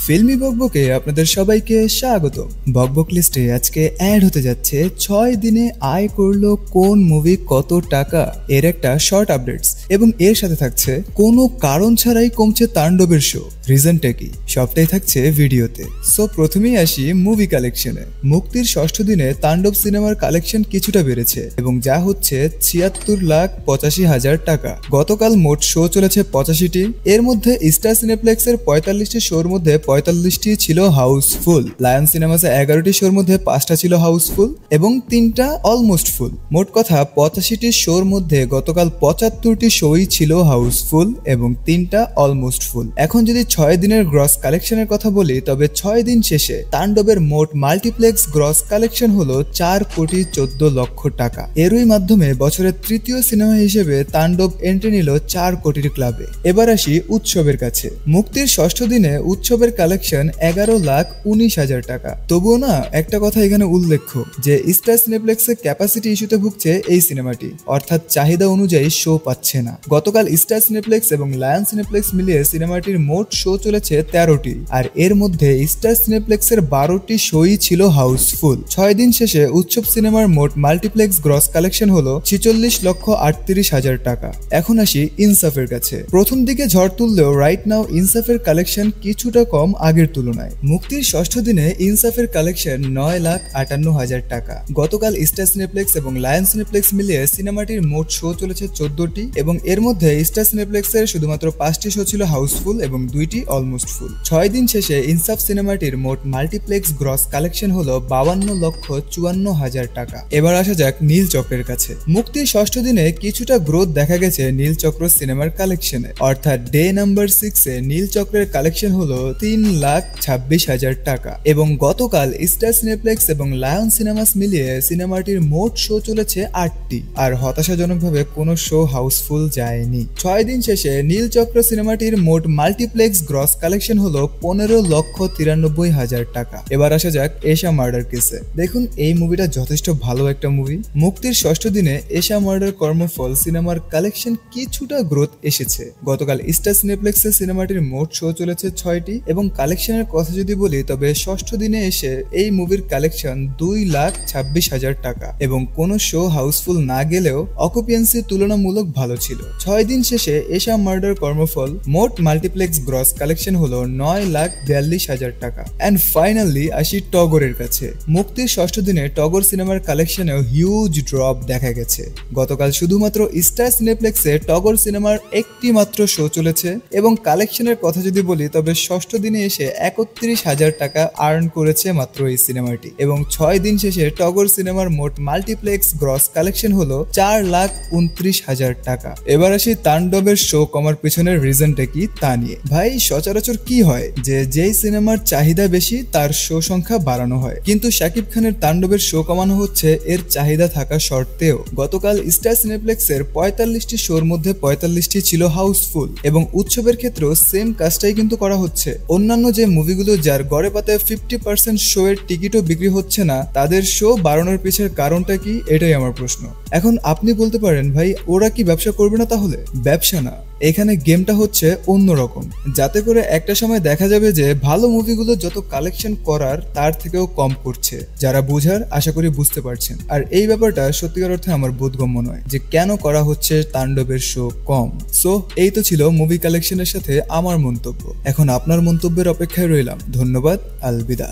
ফিল্মি বকবকে আপনাদের সবাইকে স্বাগত। বকবক লিস্টে আজকে অ্যাড হতে যাচ্ছে 6 দিনে আয় করলো কোন মুভি কত টাকা এর একটা শর্ট আপডেটস, এবং এর সাথে থাকছে কোনো কারণ ছাড়াই কমছে তাণ্ডবের শো, রিজনটা কি সবটাই থাকছে ভিডিওতে। সো প্রথমেই আসি মুভি কালেকশনে। মুক্তির ষষ্ঠ দিনে তাণ্ডব সিনেমার কালেকশন কিছুটা বেড়েছে এবং যা হচ্ছে ৭৬,৮৫,০০০ টাকা। গতকাল মোট শো চলেছে ৮৫টি, এর মধ্যে স্টার সিনেপ্লেক্সের ৪৫টি শোর মধ্যে ৪৫টি ছিল হাউসফুল, লায়ন সিনেমাসে ১১টি শোর মধ্যে ৫টা ছিল হাউসফুল এবং ৩টা অলমোস্ট ফুল। মোট কথা ৮৫টি শোর মধ্যে গতকাল ৭৫টি শোই ছিল হাউসফুল এবং ৩টা অলমোস্ট ফুল। এখন যদি ৬ দিনের গ্রস কালেকশনের কথা বলি, তবে ৬ দিন শেষে তাণ্ডবের মোট মাল্টিপ্লেক্স গ্রস কালেকশন হলো ৪,১৪,০০,০০০ টাকা। এরই মাধ্যমে বছরের তৃতীয় সিনেমা হিসেবে তাণ্ডব এন্ট্রি নিল ৪ কোটির ক্লাবে। এবার আসি উৎসবের কাছে। মুক্তির ষষ্ঠ দিনে উৎসবের কালেকশন ১১,১৯,০০০ টাকা। তবুও না, একটা কথা এখানে উল্লেখ্য যে স্টার সিনেপ্লেক্সের ক্যাপাসিটি ইস্যুতে ভুগছে এই সিনেমাটি, অর্থাৎ চাহিদা অনুযায়ী শো পাচ্ছে না। গতকাল স্টার সিনেপ্লেক্স এবং লায়ন সিনেপ্লেক্স মিলিয়ে সিনেমাটির মোট শো চলেছে ১৩টি, আর এর মধ্যে স্টার সিনেপ্লেক্সের ১২টি শোই ছিল হাউসফুল। ৬ দিন শেষে উৎসব সিনেমার মোট মাল্টিপ্লেক্স গ্রস কালেকশন হলো ৪৬,৩৮,০০০ টাকা। এখন আসি ইনসাফের কাছে। প্রথম দিকে ঝড় তুললেও রাইট নাও ইনসাফের কালেকশন কিছুটা কম আগের তুলনায়। মুক্তির ষষ্ঠ দিনে ইনসাফের কালেকশন ৯,৫৮,০০০ টাকা। গতকাল স্টার সিনেপ্লেক্স এবং লায়ন সিনেপ্লেক্স মিলিয়ে সিনেমাটির মোট শো চলেছে ১৪টি এবং এর মধ্যে স্টার সিনেপ্লেক্সের শুধুমাত্র ৫টি শো ছিল হাউসফুল এবং 2টি অলমোস্ট ফুল। ৬ দিন শেষে ইনসাফ সিনেমাটির মোট মাল্টিপ্লেক্স গ্রস কালেকশন হলো ৫২,৫৪,০০০ টাকা। এবার আসা যাক নীল চক্রের কাছে। মুক্তির ষষ্ঠ দিনে কিছুটা গ্রোথ দেখা গেছে নীল চক্র সিনেমার কালেকশনে, অর্থাৎ ডে নাম্বার 6-এ নীল চক্রের কালেকশন হলো ৩,২৬,০০০ টাকা এবং গতকাল স্টার সিনেপ্লেক্স এবং লায়ন সিনেমাস মিলিয়ে সিনেমাটির মোট শো চলেছে ৮টি, আর হতাশাজনকভাবে কোনো শো হাউসফুল যায়নি। ৬ দিন শেষে নীল চক্র সিনেমাটির মোট মাল্টিপ্লেক্স গ্রস কালেকশন হলো ১৫,৯৩,০০০ টাকা। এবার আসা যাক এশা মার্ডার কেসে। দেখুন, এই মুভিটা যথেষ্ট ভালো একটা মুভি। মুক্তির ষষ্ঠ দিনে এশা মার্ডার কর্মফল সিনেমার কালেকশন কিছুটা গ্রোথ এসেছে। গতকাল স্টার সিনেপ্লেক্সে সিনেমাটির মোট শো চলেছে ৬টি এবং কালেকশনের কথা যদি বলি, তবে ষষ্ঠ দিনে এসে এই মুভির কালেকশন ২,২৬,০০০ টাকা এবং কোনো শো হাউসফুল না গেলেও অকুপিয়েন্সি তুলনামূলক ভালো ছিল। ৬ দিন শেষে এশা মার্ডার কর্মফল মোট মাল্টিপ্লেক্স গ্রস কালেকশন হলো ৯,৪২,০০০ টাকা। অ্যান্ড ফাইনালি আসি টগরের কাছে। মুক্তির ষষ্ঠ দিনে টগর সিনেমার কালেকশনেও হিউজ ড্রপ দেখা গেছে। গতকাল শুধুমাত্র স্টার সিনেপ্লেক্সে টগর সিনেমার একটি মাত্র শো চলেছে এবং কালেকশনের কথা যদি বলি, তবে ষষ্ঠ দিনে এসে ৩১,০০০ টাকা আর্ন করেছে মাত্র এই সিনেমাটি এবং ৬ দিন শেষে টগর সিনেমার মোট মাল্টিপ্লেক্স গ্রস কালেকশন হলো ৪,২৯,০০০ টাকা। এবার আসি তাণ্ডবের শো কমার পেছনের রিজনটা কি তা নিয়ে। ভাই, সচরাচর কি হয় যে যেই সিনেমার চাহিদা বেশি তার শো সংখ্যা বাড়ানো হয়, কিন্তু শাকিব খানের তাণ্ডবের শো কমানো হচ্ছে এর চাহিদা থাকা সত্ত্বেও। গতকাল স্টার সিনেপ্লেক্সের ৪৫টি শোর মধ্যে ৪৫টি ছিল হাউসফুল এবং উৎসবের ক্ষেত্রেও সেম কাজটাই কিন্তু করা হচ্ছে। অন্যান্য যে মুভিগুলো যার গড়ে পাতায় 50% শো এর টিকিটও বিক্রি হচ্ছে না, তাদের শো বাড়ানোর পিছের কারণটা কি, এটাই আমার প্রশ্ন। এখন আপনি বলতে পারেন, ভাই ওরা কি ব্যবসা করবে না? তাহলে ব্যবসা না, এখানে গেমটা হচ্ছে অন্যরকম, যাতে করে একটা সময় দেখা যাবে যে ভালো মুভিগুলো যত কালেকশন করার তার থেকেও কম করছে। যারা বুঝার আশা করি বুঝতে পারছেন। আর এই ব্যাপারটা সত্যিকার অর্থে আমার বোধগম্য নয় যে কেন করা হচ্ছে তাণ্ডবের শো কম। সো এই তো ছিল মুভি কালেকশনের সাথে আমার মন্তব্য। এখন আপনার মন্তব্যের অপেক্ষায় রইলাম। ধন্যবাদ, আলবিদা।